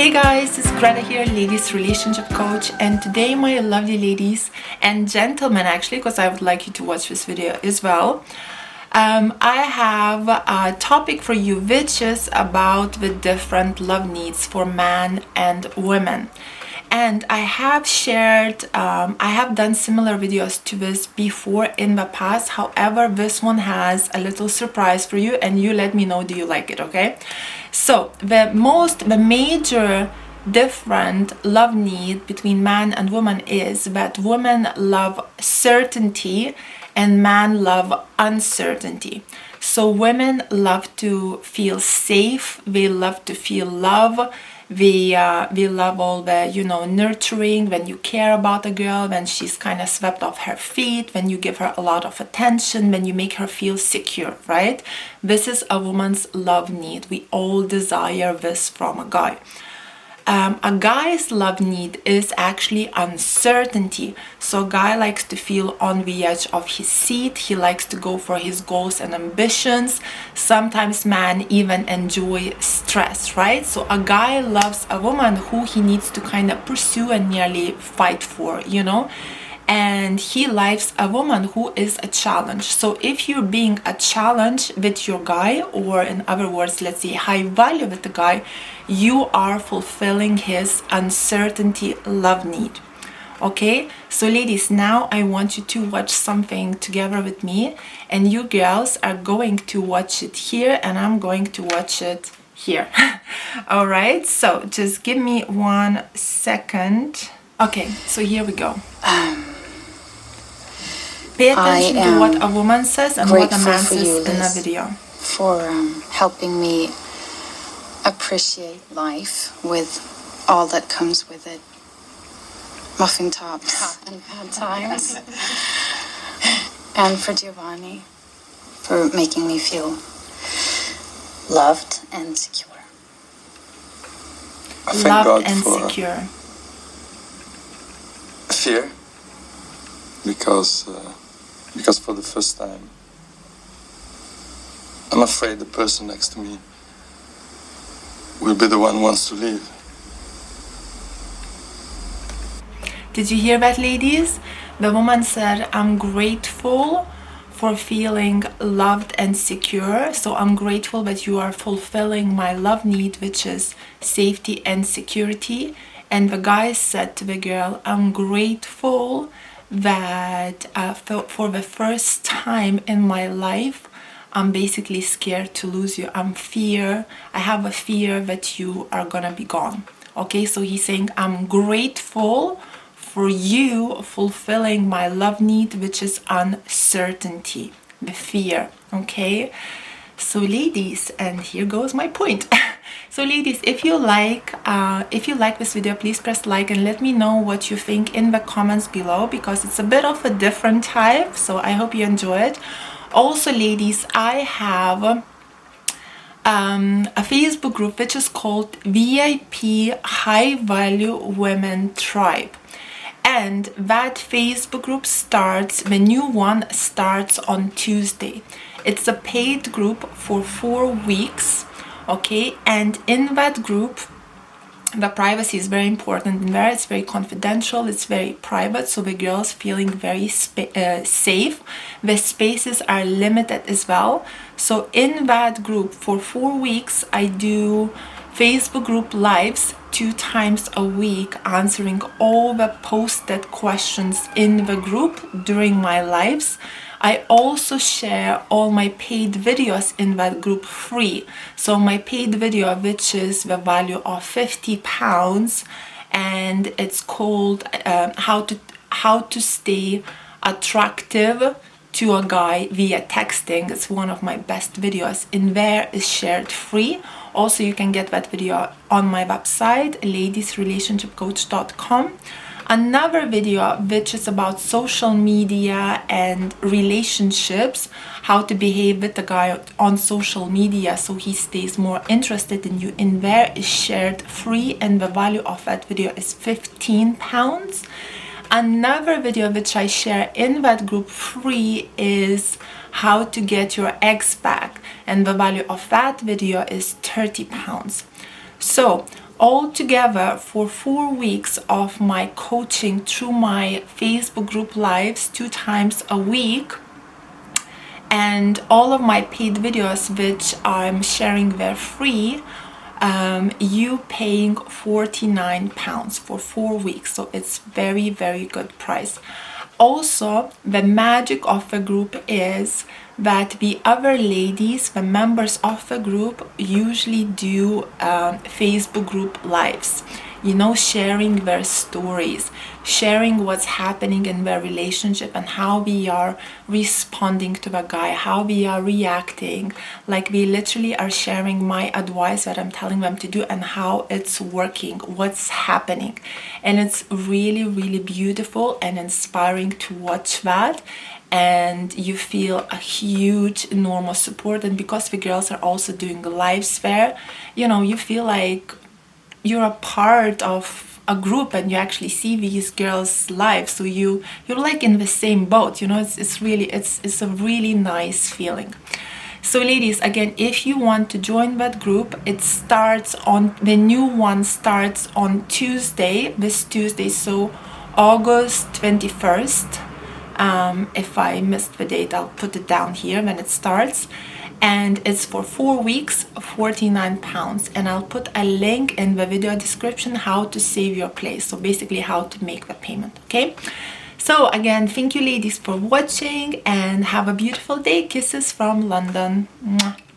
Hey guys, it's Greta here, ladies relationship coach, and today my lovely ladies and gentlemen, actually, because I would like you to watch this video as well, I have a topic for you which is about the different love needs for men and women. And I have shared, I have done similar videos to this before in the past. However, this one has a little surprise for you, and you let me know, do you like it, okay? So the major different love need between man and woman is that women love certainty and men love uncertainty. So women love to feel safe, they love to feel love. We love all the, nurturing, when you care about a girl, when she's kind of swept off her feet, when you give her a lot of attention, when you make her feel secure, right? This is a woman's love need. We all desire this from a guy. A guy's love need is actually uncertainty. So a guy likes to feel on the edge of his seat. He likes to go for his goals and ambitions. Sometimes men even enjoy stress, right? So a guy loves a woman who he needs to kind of pursue and nearly fight for, and he likes a woman who is a challenge. So if you're being a challenge with your guy, or in other words, let's say high value with the guy, you are fulfilling his uncertainty love need. Okay, so ladies, now I want you to watch something together with me, and you girls are going to watch it here and I'm going to watch it here. All right, so just give me 1 second. Okay, so here we go. Pay attention to what a woman says and what a man says in a video. For helping me appreciate life with all that comes with it. Muffin tops and bad times. And for Giovanni, for making me feel loved and secure. I thank Loved God and for secure. fear, because for the first time I'm afraid the person next to me will be the one who wants to leave. Did you hear that, ladies? The woman said, I'm grateful for feeling loved and secure. So I'm grateful that you are fulfilling my love need, which is safety and security. And the guy said to the girl, I'm grateful that for the first time in my life, I'm basically scared to lose you. I have a fear that you are gonna be gone. Okay, so he's saying, I'm grateful for you fulfilling my love need, which is uncertainty, the fear. Okay, so ladies, and here goes my point. So ladies, if you like this video, please press like and let me know what you think in the comments below, because it's a bit of a different type, so I hope you enjoy it. Also, ladies, I have a Facebook group which is called VIP High Value Women Tribe. And that Facebook group the new one starts on Tuesday. It's a paid group for 4 weeks, okay? And in that group, the privacy is very important in there. It's very confidential, it's very private, so the girls feeling very safe. The spaces are limited as well. So in that group for 4 weeks, I do Facebook group lives 2 times a week, answering all the posted questions in the group during my lives. I also share all my paid videos in that group free. So my paid video, which is the value of £50, and it's called how to stay attractive to a guy via texting. It's one of my best videos. In there is shared free. Also, you can get that video on my website, ladiesrelationshipcoach.com. Another video which is about social media and relationships, how to behave with the guy on social media so he stays more interested in you, in there is shared free, and the value of that video is £15. Another video which I share in that group free is how to get your ex back, and the value of that video is £30. So all together for 4 weeks of my coaching through my Facebook group lives 2 times a week, and all of my paid videos which I'm sharing, they're free, you paying £49 for 4 weeks. So it's very, very good price. Also, the magic of the group is that the other ladies, the members of the group, usually do Facebook group lives, you know, sharing their stories, sharing what's happening in their relationship and how we are responding to the guy, how we are reacting. Like, we literally are sharing my advice that I'm telling them to do and how it's working, what's happening. And it's really, really beautiful and inspiring to watch that. And you feel a huge enormous support. And because the girls are also doing lives there, you know, you feel like you're a part of a group and you actually see these girls live, so you're like in the same boat, you know. It's a really nice feeling. So ladies, again, if you want to join that group, the new one starts on Tuesday, this Tuesday, so August 21st. If I missed the date, I'll put it down here when it starts. And it's for 4 weeks, £49. And I'll put a link in the video description how to save your place. So basically how to make the payment, okay? So again, thank you ladies for watching and have a beautiful day. Kisses from London. Mwah.